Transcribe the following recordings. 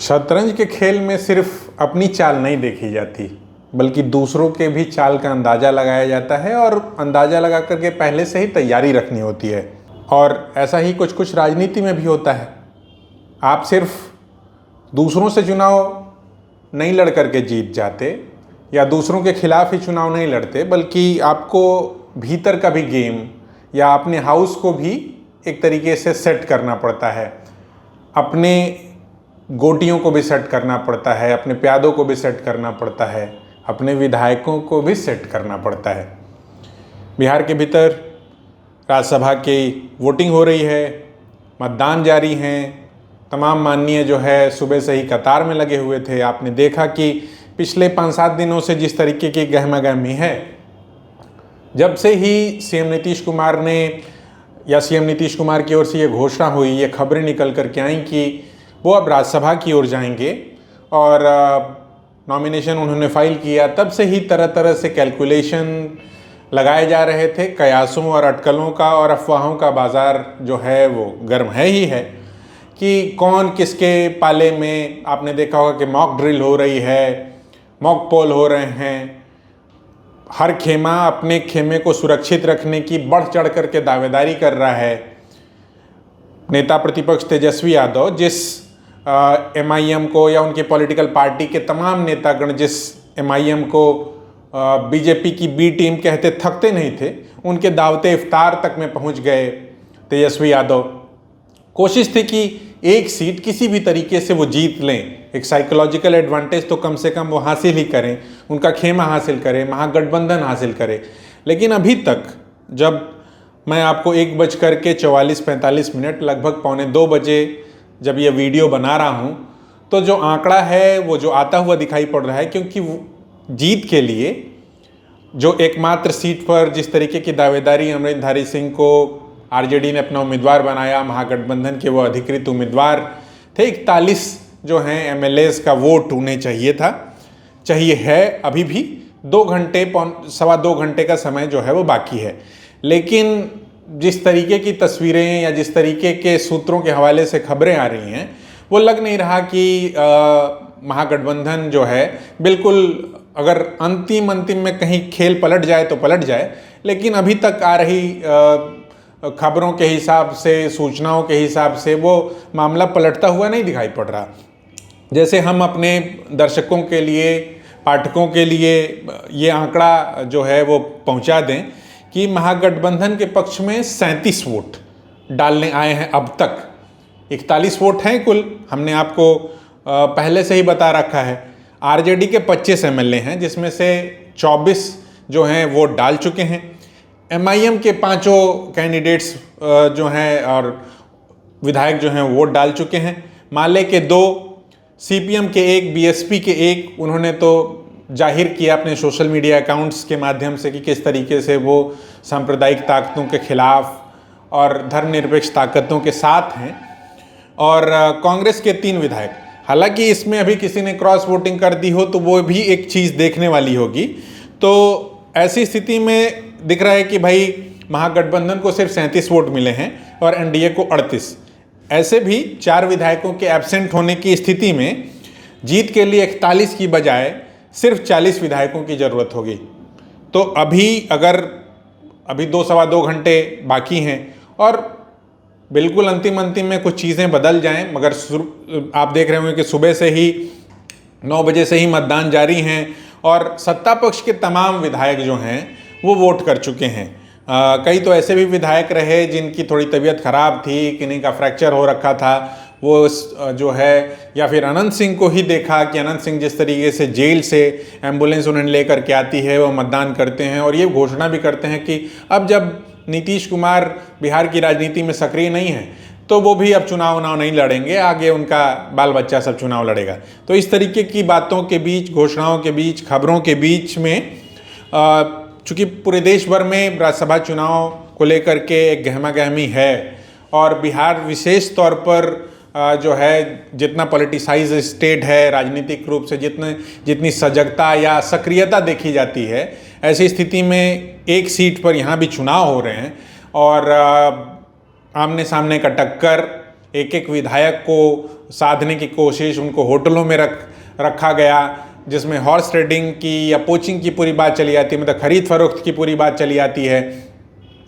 शतरंज के खेल में सिर्फ अपनी चाल नहीं देखी जाती, बल्कि दूसरों के भी चाल का अंदाज़ा लगाया जाता है और अंदाज़ा लगा करके पहले से ही तैयारी रखनी होती है। और ऐसा ही कुछ कुछ राजनीति में भी होता है। आप सिर्फ दूसरों से चुनाव नहीं लड़ करके जीत जाते या दूसरों के खिलाफ ही चुनाव नहीं लड़ते, बल्कि आपको भीतर का भी गेम या अपने हाउस को भी एक तरीके से सेट करना पड़ता है, अपने गोटियों को भी सेट करना पड़ता है, अपने प्यादों को भी सेट करना पड़ता है, अपने विधायकों को भी सेट करना पड़ता है। बिहार के भीतर राज्यसभा की वोटिंग हो रही है, मतदान जारी हैं। तमाम माननीय जो है सुबह से ही कतार में लगे हुए थे। आपने देखा कि पिछले 5-7 दिनों से जिस तरीके की गहमागहमी है, जब से ही सीएम नीतीश कुमार ने या सीएम नीतीश कुमार की ओर से ये घोषणा हुई, ये खबरें निकल कर के आई कि वो अब राज्यसभा की ओर जाएंगे और नॉमिनेशन उन्होंने फाइल किया, तब से ही तरह तरह से कैलकुलेशन लगाए जा रहे थे। कयासों और अटकलों का और अफवाहों का बाज़ार जो है वो गर्म है ही है कि कौन किसके पाले में। आपने देखा होगा कि मॉक ड्रिल हो रही है, मॉक पोल हो रहे हैं। हर खेमा अपने खेमे को सुरक्षित रखने की बढ़ चढ़ करके दावेदारी कर रहा है। नेता प्रतिपक्ष तेजस्वी यादव जिस MIM को या उनके पॉलिटिकल पार्टी के तमाम नेतागण जिस MIM को बीजेपी की बी टीम कहते थकते नहीं थे, उनके दावते इफ्तार तक में पहुंच गए तेजस्वी यादव। कोशिश थी कि एक सीट किसी भी तरीके से वो जीत लें, एक साइकोलॉजिकल एडवांटेज तो कम से कम वो हासिल ही करें, उनका खेमा हासिल करें, महागठबंधन हासिल करें। लेकिन अभी तक जब मैं आपको 1:44-45 लगभग 1:45 बजे जब ये वीडियो बना रहा हूँ, तो जो आंकड़ा है वो जो आता हुआ दिखाई पड़ रहा है, क्योंकि जीत के लिए जो एकमात्र सीट पर जिस तरीके की दावेदारी अमरिंदर सिंह को RJD ने अपना उम्मीदवार बनाया, महागठबंधन के वो अधिकृत उम्मीदवार थे। 41 जो हैं MLAs का वोट उन्हें चाहिए है। अभी भी 2-2.25 घंटे का समय जो है वो बाकी है। लेकिन जिस तरीके की तस्वीरें या जिस तरीके के सूत्रों के हवाले से खबरें आ रही हैं, वो लग नहीं रहा कि महागठबंधन जो है बिल्कुल, अगर अंतिम में कहीं खेल पलट जाए तो पलट जाए, लेकिन अभी तक आ रही खबरों के हिसाब से, सूचनाओं के हिसाब से वो मामला पलटता हुआ नहीं दिखाई पड़ रहा। जैसे हम अपने दर्शकों के लिए, पाठकों के लिए ये आंकड़ा जो है वो पहुंचा दें कि महागठबंधन के पक्ष में 37 वोट डालने आए हैं अब तक। 41 वोट हैं कुल, हमने आपको पहले से ही बता रखा है। RJD के 25 MLA हैं, जिसमें से 24 जो हैं वोट डाल चुके हैं। MIM के 5 कैंडिडेट्स जो हैं और विधायक जो हैं वोट डाल चुके हैं। माले के 2, CPM के 1, BSP के 1, उन्होंने तो जाहिर किया अपने सोशल मीडिया अकाउंट्स के माध्यम से कि किस तरीके से वो सांप्रदायिक ताकतों के खिलाफ और धर्मनिरपेक्ष ताकतों के साथ हैं। और कांग्रेस के 3 विधायक, हालांकि इसमें अभी किसी ने क्रॉस वोटिंग कर दी हो तो वो भी एक चीज़ देखने वाली होगी। तो ऐसी स्थिति में दिख रहा है कि भाई महागठबंधन को सिर्फ 37 वोट मिले हैं और NDA को 38। ऐसे भी 4 विधायकों के एब्सेंट होने की स्थिति में जीत के लिए 41 की बजाय सिर्फ 40 विधायकों की ज़रूरत होगी। तो अभी 2-2.25 घंटे बाकी हैं और बिल्कुल अंतिम में कुछ चीज़ें बदल जाएं, मगर आप देख रहे होंगे कि सुबह से ही 9 बजे से ही मतदान जारी हैं और सत्ता पक्ष के तमाम विधायक जो हैं वो वोट कर चुके हैं। कई तो ऐसे भी विधायक रहे जिनकी थोड़ी तबीयत खराब थी, किन्हीं का फ्रैक्चर हो रखा था, वो जो है, या फिर अनंत सिंह को ही देखा कि अनंत सिंह जिस तरीके से जेल से एम्बुलेंस उन्हें लेकर के आती है, वो मतदान करते हैं और ये घोषणा भी करते हैं कि अब जब नीतीश कुमार बिहार की राजनीति में सक्रिय नहीं है तो वो भी अब चुनाव नहीं लड़ेंगे, आगे उनका बाल बच्चा सब चुनाव लड़ेगा। तो इस तरीके की बातों के बीच, घोषणाओं के बीच, खबरों के बीच में चूँकि पूरे देश भर में राज्यसभा चुनाव को लेकर के एक गहमागहमी है और बिहार विशेष तौर पर जो है जितना पॉलिटिसाइज स्टेट है, राजनीतिक रूप से जितनी सजगता या सक्रियता देखी जाती है, ऐसी स्थिति में एक सीट पर यहाँ भी चुनाव हो रहे हैं और आमने सामने का टक्कर, एक एक विधायक को साधने की कोशिश, उनको होटलों में रखा गया, जिसमें हॉर्स ट्रेडिंग की या पोचिंग की पूरी बात चली आती है, मतलब खरीद फरोख्त की पूरी बात चली आती है।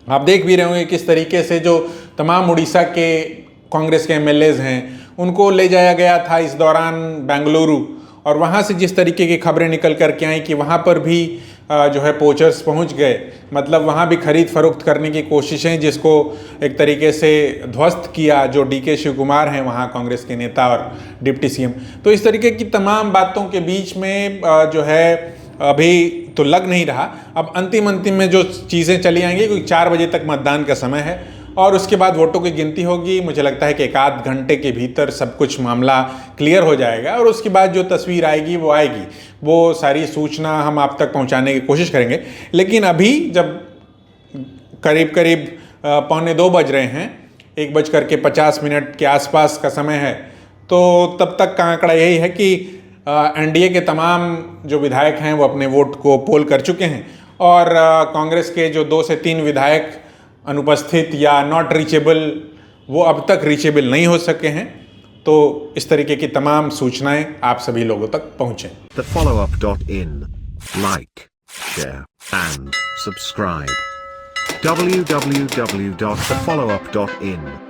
आप देख भी रहे होंगे किस तरीके से जो तमाम उड़ीसा के कांग्रेस के एमएलएज हैं उनको ले जाया गया था इस दौरान बेंगलुरु, और वहाँ से जिस तरीके की खबरें निकल कर के आई कि वहाँ पर भी जो है पोचर्स पहुँच गए, मतलब वहाँ भी खरीद फरोख्त करने की कोशिशें, जिसको एक तरीके से ध्वस्त किया जो डीके शिव कुमार हैं वहाँ कांग्रेस के नेता और डिप्टी सीएम। तो इस तरीके की तमाम बातों के बीच में जो है अभी तो लग नहीं रहा, अब अंतिम में जो चीज़ें चली आएंगी, क्योंकि 4 बजे तक मतदान का समय है और उसके बाद वोटों की गिनती होगी। मुझे लगता है कि 1 आध घंटे के भीतर सब कुछ मामला क्लियर हो जाएगा और उसके बाद जो तस्वीर आएगी वो सारी सूचना हम आप तक पहुंचाने की कोशिश करेंगे। लेकिन अभी जब करीब 1:45 बज रहे हैं, 1:50 के आसपास का समय है, तो तब तक का आंकड़ा यही है कि एनडीए के तमाम जो विधायक हैं वो अपने वोट को पोल कर चुके हैं और कांग्रेस के जो 2 से 3 विधायक अनुपस्थित या नॉट रीचेबल, वो अब तक रीचेबल नहीं हो सके हैं। तो इस तरीके की तमाम सूचनाएं आप सभी लोगों तक पहुंचें। thefollowup.in, like, share and subscribe. www.thefollowup.in